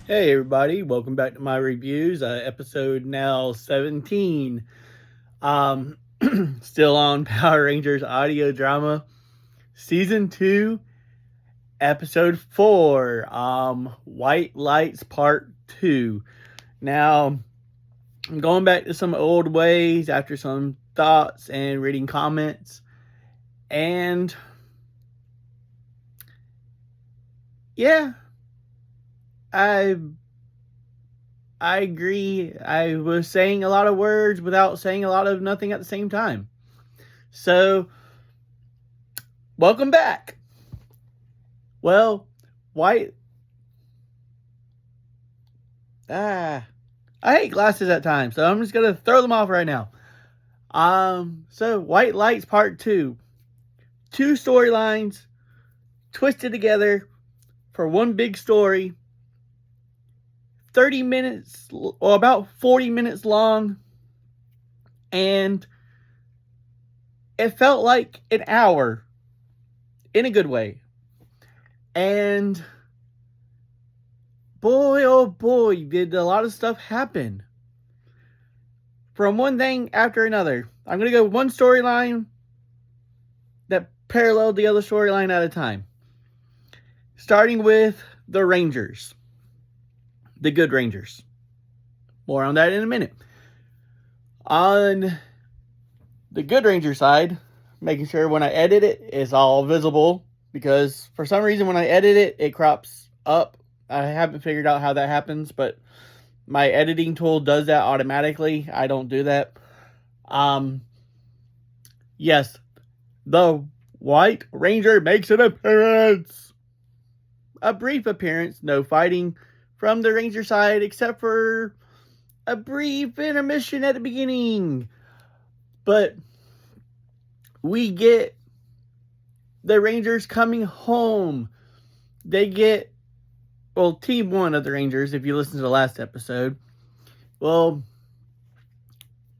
Hey everybody, welcome back to my reviews. Episode now 17. Um Still on Power Rangers audio drama season 2, episode 4. White Lights part 2. Now, I'm going back to some old ways after some thoughts and reading comments. And yeah, I I agree. I was saying a lot of words without saying a lot of nothing at the same time. So, welcome back. Well, white. I hate glasses at times, so I'm just gonna throw them off right now. So White Lights Part 2. Two storylines twisted together for one big story. 30 minutes, or about 40 minutes long, and it felt like an hour in a good way. And boy, oh boy, did a lot of stuff happen. From one thing after another. I'm going to go one storyline that paralleled the other storyline at a time. Starting with the Rangers. The good Rangers. More on that in a minute. On the good Ranger side, making sure when I edit it, it's all visible. Because for some reason when I edit it, it crops up. I haven't figured out how that happens, but my editing tool does that automatically. I don't do that. Yes, the White Ranger makes an appearance. A brief appearance, no fighting from the Ranger side except for a brief intermission at the beginning. But we get the Rangers coming home. They get, well, Team 1 of the Rangers, if you listen to the last episode, well,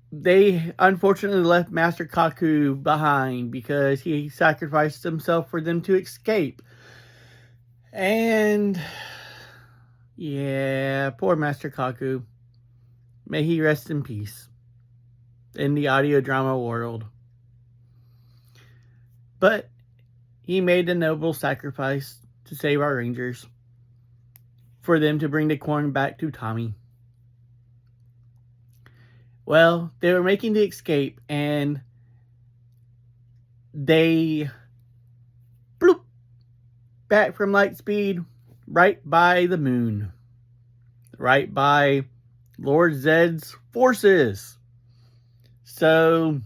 they unfortunately left Master Kaku behind because he sacrificed himself for them to escape. And yeah, poor Master Kaku. May he rest in peace in the audio drama world. But he made a noble sacrifice to save our Rangers, for them to bring the corn back to Tommy. Well, they were making the escape, and they bloop back from light speed right by the moon, right by Lord Zedd's forces. So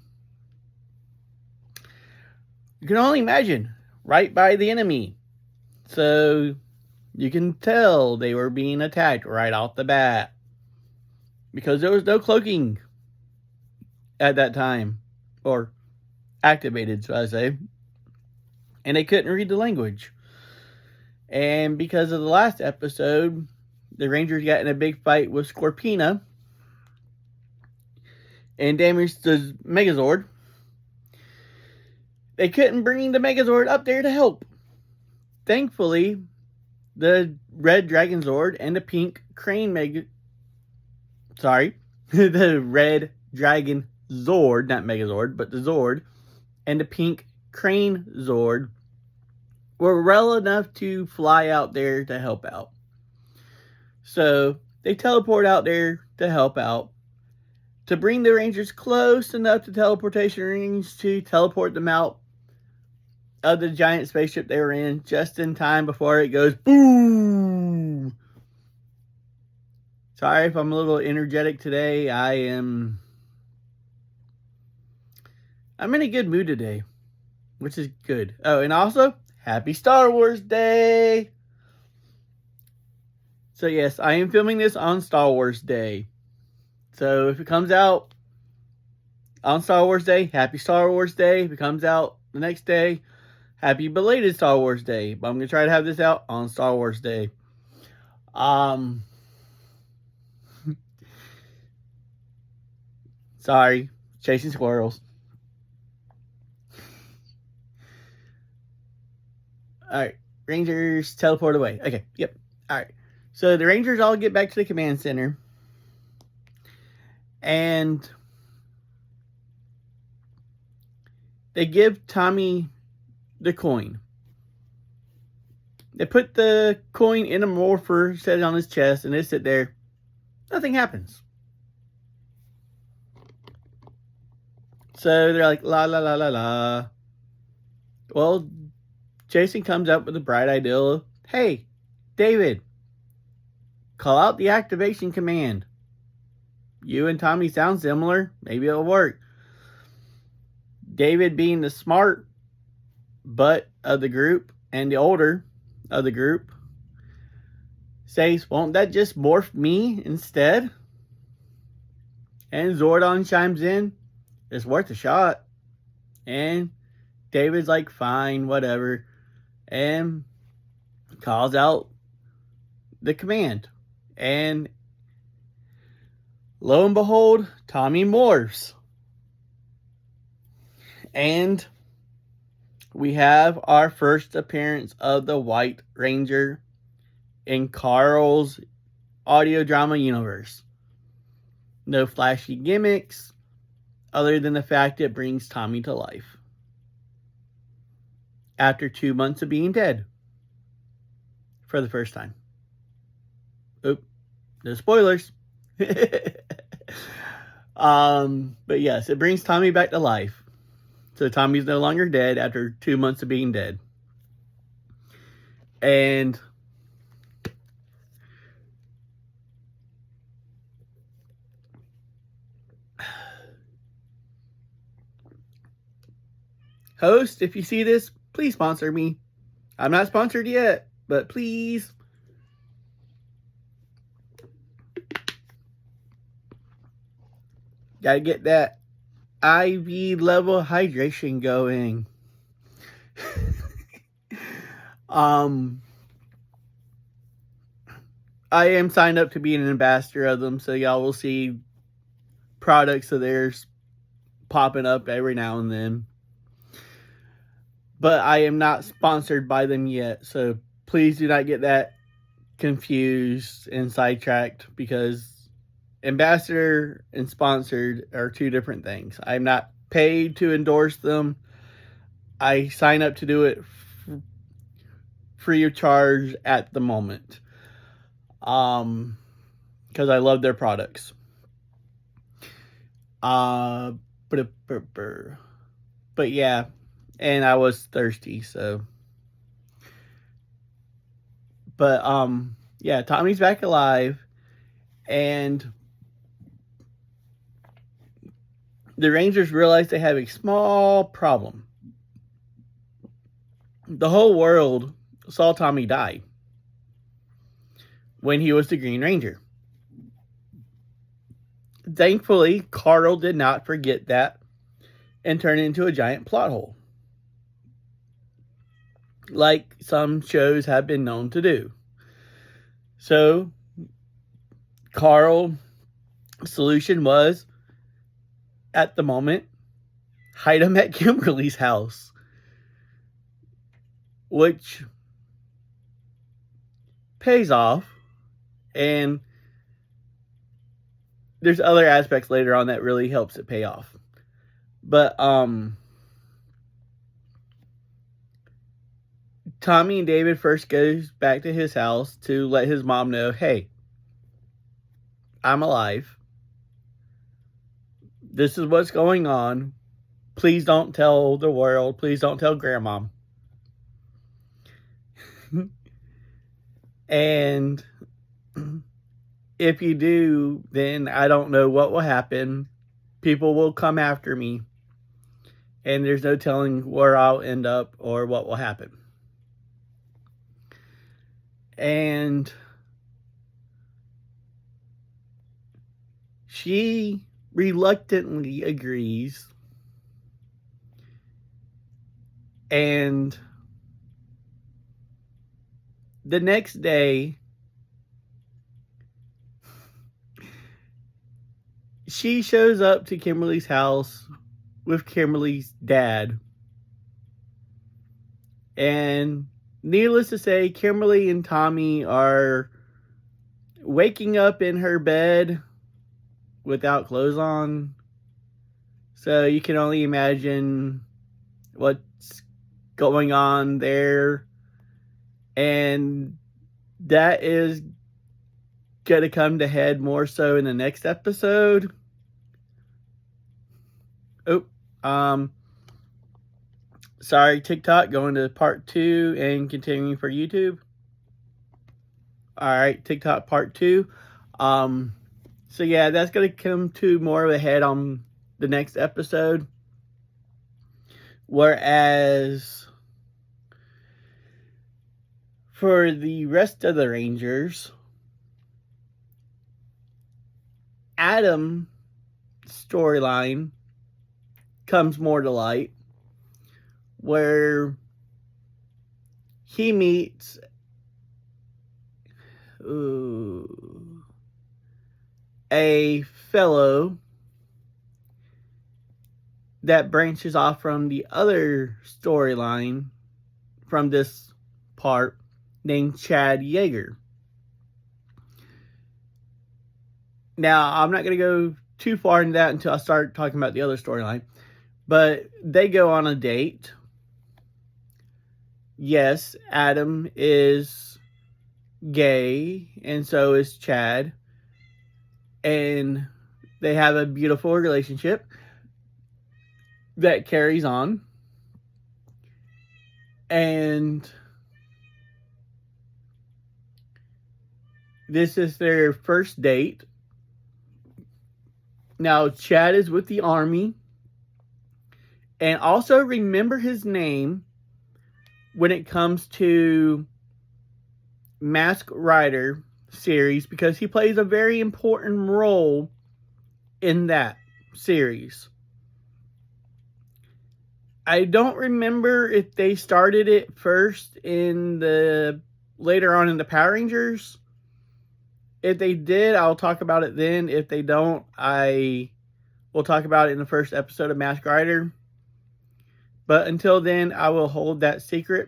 you can only imagine, right by the enemy. So you can tell they were being attacked right off the bat, because there was no cloaking at that time, or activated, so I say, and they couldn't read the language. And because of the last episode, the Rangers got in a big fight with Scorpina and damaged the Megazord. They couldn't bring the Megazord up there to help. Thankfully, the Red Dragon Zord and the Pink Crane the Red Dragon Zord, not Megazord, but the Zord, and the Pink Crane Zord were well enough to fly out there to help out. So they teleport out there to help out, to bring the Rangers close enough to teleportation rings to teleport them out of the giant spaceship they were in, just in time before it goes boom. Sorry if I'm a little energetic today. I'm in a good mood today, which is good. Oh, and also, happy Star Wars Day! So yes, I am filming this on Star Wars Day. So if it comes out on Star Wars Day, happy Star Wars Day. If it comes out the next day, happy belated Star Wars Day. But I'm going to try to have this out on Star Wars Day. Sorry, chasing squirrels. Alright, Rangers teleport away. Okay, yep. Alright. So the Rangers all get back to the command center. And they give Tommy the coin. They put the coin in a morpher, set it on his chest, and they sit there. Nothing happens. So they're like, la la la la la. Well, Jason comes up with a bright idea. Hey, David, call out the activation command. You and Tommy sound similar. Maybe it'll work. David, being the smart butt of the group and the older of the group, says, won't that just morph me instead? And Zordon chimes in, it's worth a shot. And David's like, fine, whatever. And calls out the command. And lo and behold, Tommy morphs. And we have our first appearance of the White Ranger in Carl's audio drama universe. No flashy gimmicks, other than the fact it brings Tommy to life. After 2 months of being dead. For the first time. Oop, no spoilers. But yes, it brings Tommy back to life. So Tommy's no longer dead after 2 months of being dead. And host, if you see this, please sponsor me. I'm not sponsored yet, but please. Gotta get that IV level hydration going. I am signed up to be an ambassador of them, so y'all will see products of theirs popping up every now and then. But I am not sponsored by them yet, so please do not get that confused and sidetracked, because ambassador and sponsored are two different things. I'm not paid to endorse them. I sign up to do it free of charge at the moment. Because I love their products. But yeah, and I was thirsty, so. But yeah, Tommy's back alive, and the Rangers realize they have a small problem. The whole world saw Tommy die when he was the Green Ranger. Thankfully, Carl did not forget that and turn it into a giant plot hole, like some shows have been known to do. So, Carl's solution was, at the moment, hide him at Kimberly's house, which pays off, and there's other aspects later on that really helps it pay off. But Tommy and David first goes back to his house to let his mom know, hey, I'm alive. This is what's going on. Please don't tell the world. Please don't tell Grandma. And if you do, then I don't know what will happen. People will come after me. And there's no telling where I'll end up or what will happen. And she reluctantly agrees. And the next day, she shows up to Kimberly's house with Kimberly's dad. And needless to say, Kimberly and Tommy are waking up in her bed without clothes on. So you can only imagine what's going on there. And that is going to come to head more so in the next episode. Sorry, TikTok, going to part 2 and continuing for YouTube. Alright, TikTok part 2. So yeah, that's going to come to more of a head on the next episode. Whereas for the rest of the Rangers, Adam storyline comes more to light, where he meets a fellow that branches off from the other storyline from this part, named Chad Yeager. Now, I'm not going to go too far into that until I start talking about the other storyline. But they go on a date. Yes, Adam is gay, and so is Chad. And they have a beautiful relationship that carries on. And this is their first date. Now, Chad is with the Army. And also remember his name when it comes to Masked Rider series, because he plays a very important role in that series. I don't remember if they started it first later on in the Power Rangers. If they did, I'll talk about it then. If they don't, I will talk about it in the first episode of Masked Rider. But until then, I will hold that secret.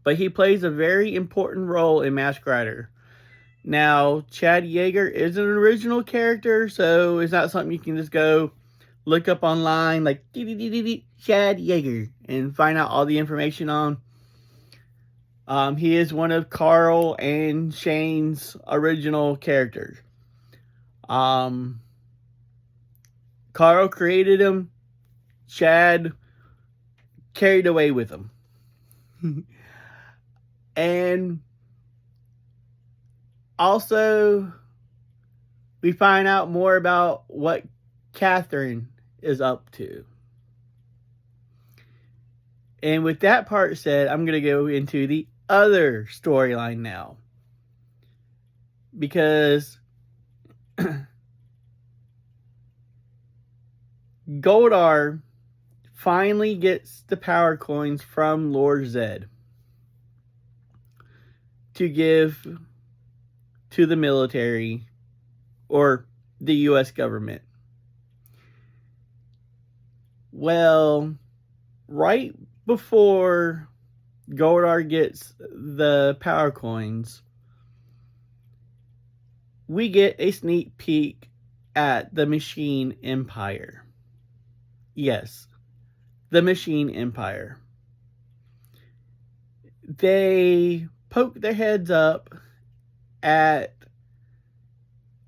But he plays a very important role in Masked Rider. Now, Chad Yeager is an original character, so it's not something you can just go look up online like Chad Yeager and find out all the information on. He is one of Carl and Shane's original characters. Carl created him. Chad carried away with him. And also, we find out more about what Catherine is up to. And with that part said, I'm going to go into the other storyline now. Because Goldar finally gets the power coins from Lord Zedd to give to the military or the U.S. government. Well, right before Goldar gets the power coins, we get a sneak peek at the Machine Empire. Yes, the Machine Empire. They poke their heads up at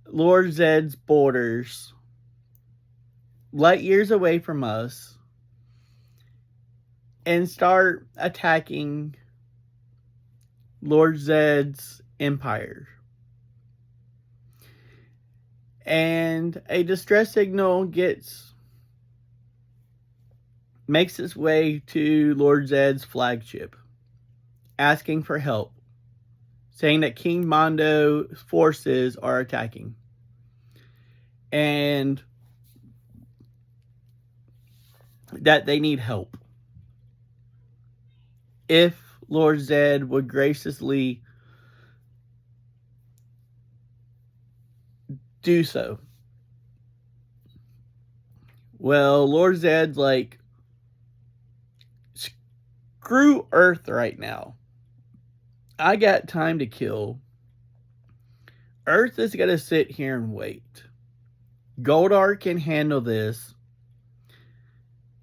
Lord Zedd's borders, light years away from us, and start attacking Lord Zedd's empire. And a distress signal makes its way to Lord Zedd's flagship, asking for help, saying that King Mondo's forces are attacking. And that they need help. If Lord Zedd would graciously do so. Well, Lord Zedd's like, screw Earth right now. I got time to kill. Earth is going to sit here and wait. Goldar can handle this.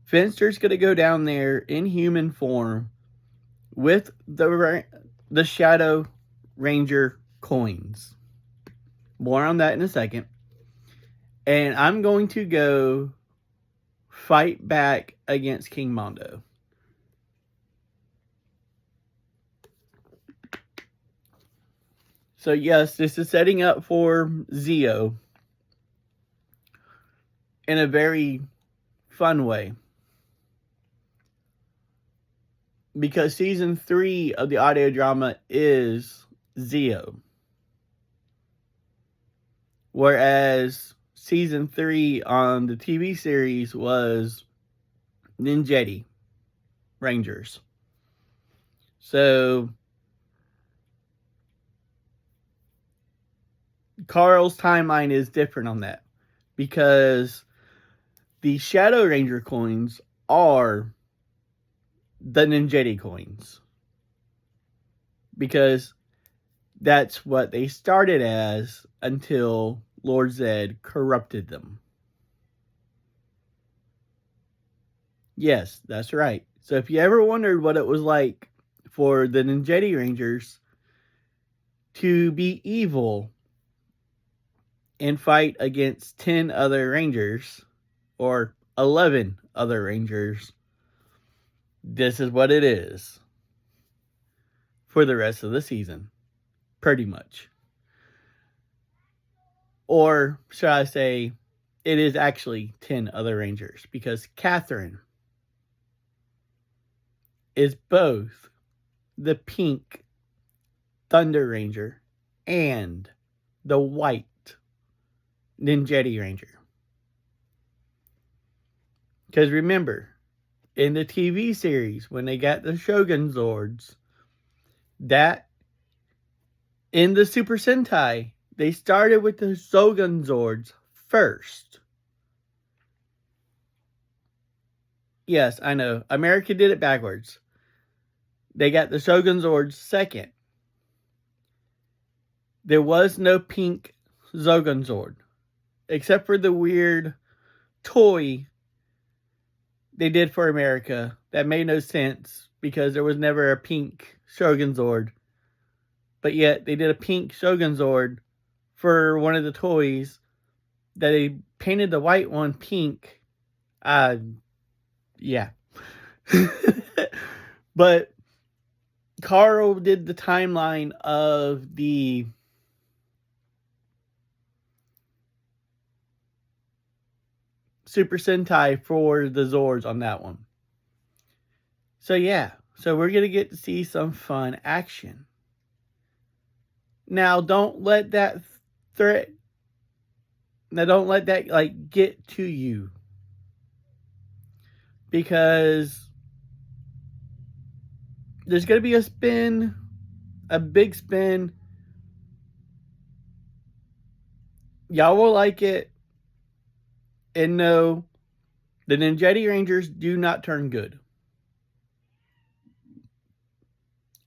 Finster's going to go down there in human form with the Shadow Ranger coins. More on that in a second. And I'm going to go fight back against King Mondo. So yes, this is setting up for Zeo in a very fun way. Because season 3 of the audio drama is Zeo. Whereas season 3 on the TV series was Ninjetti Rangers. So Carl's timeline is different on that. Because the Shadow Ranger coins are the Ninjetti coins. Because that's what they started as until Lord Zed corrupted them. Yes, that's right. So if you ever wondered what it was like for the Ninjetti Rangers to be evil and fight against 10 other Rangers, or 11 other Rangers, this is what it is for the rest of the season. Pretty much. Or should I say, it is actually 10 other Rangers, because Catherine is both the pink Thunder Ranger and the white Ninjetti Ranger. Because remember, in the TV series, when they got the Shogun Zords, that in the Super Sentai, they started with the Shogun Zords first. Yes, I know. America did it backwards. They got the Shogun Zords second. There was no pink Shogun Zord. Except for the weird toy they did for America. That made no sense. Because there was never a pink Shogun Zord. But yet, they did a pink Shogun Zord for one of the toys. That they painted the white one pink. Yeah. But Carl did the timeline of the Super Sentai for the Zords on that one. So yeah. So we're going to get to see some fun action. Now don't let that threat... Now don't let that get to you. Because there's going to be a spin, a big spin. Y'all will like it. And no, the Ninjetti Rangers do not turn good.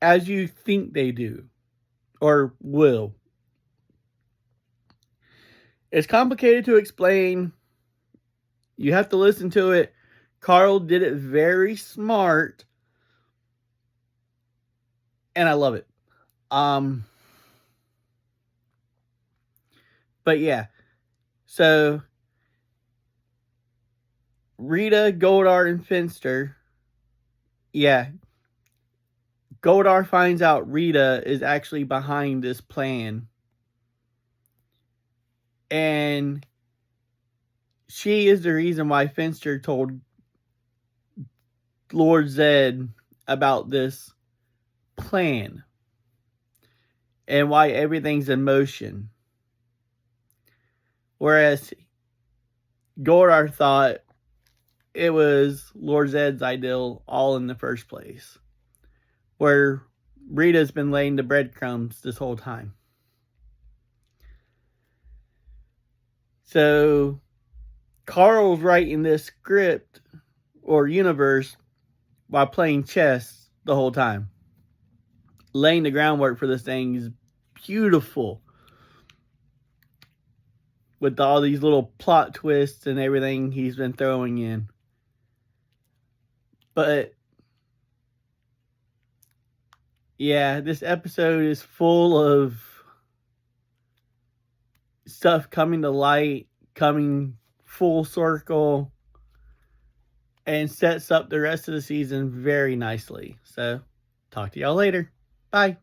As you think they do. Or will. It's complicated to explain. You have to listen to it. Carl did it very smart. And I love it. But yeah. So Rita, Goldar, and Finster. Yeah. Goldar finds out Rita is actually behind this plan. And she is the reason why Finster told Lord Zed about this plan. And why everything's in motion. Whereas Goldar thought it was Lord Zed's ideal all in the first place. Where Rita's been laying the breadcrumbs this whole time. So Carl's writing this script or universe while playing chess the whole time. Laying the groundwork for this thing is beautiful. with all these little plot twists and everything he's been throwing in. But yeah, this episode is full of stuff coming to light, coming full circle, and sets up the rest of the season very nicely. So, talk to y'all later. Bye.